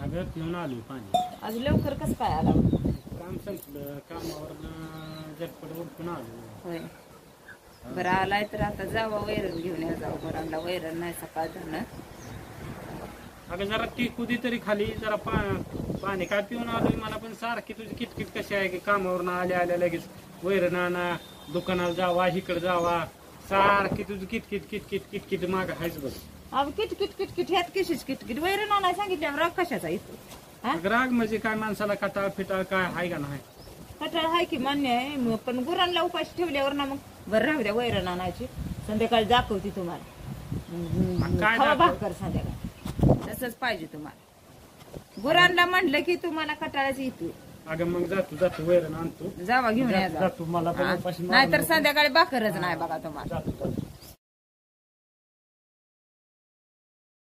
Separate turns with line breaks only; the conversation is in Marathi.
अगं पिऊन आलो पाणी.
आज लवकर कसं काय आला?
काम संपलं, कामावर झटपट उरकून आलो.
होय. बरं आलाय तर आता जावा वैरण घेऊन या. जाऊ बरांना वैरण नाही सकाळ झालं.
अगं जरा टिकू दे तरी खाली जरा पाणी काय पिऊन आलोय. मला पण सारखी तुझी किटकिट कशी आहे की कामावरून आल्या आल्या लगेच वैरण आणा, दुकानाला जावा, इकडे जावा, सारखी तुझी किटकिट किटकिट किटकिट माग आहेच बघ.
अहो किटकिट किटकिट ह्यात कशीच किटकिट वैरण आणाय सांगितल्यावर राग कशाचा येतो?
राग म्हणजे काय माणसाला कटाळ फिटाळ काय आहे का नाही?
कटाळ आहे की मान्य आहे, पण गुरांना उपाशी ठेवल्यावर ना मग बरं राहू द्या वैरण आणायची. संध्याकाळी दाखवते तुम्हाला
काय
खावा
दाखव?
भाकर संध्याकाळी. तसंच पाहिजे तुम्हाला. गुरांना म्हणलं की तुम्हाला कटाळाच येतो.
अगं मग जातो वैरण आणतो.
जावा घेऊन या.
जातो मला पण उपाशी
नाहीतर
मारून
संध्याकाळी भाकरच नाही बघा तुम्हाला.
जातो.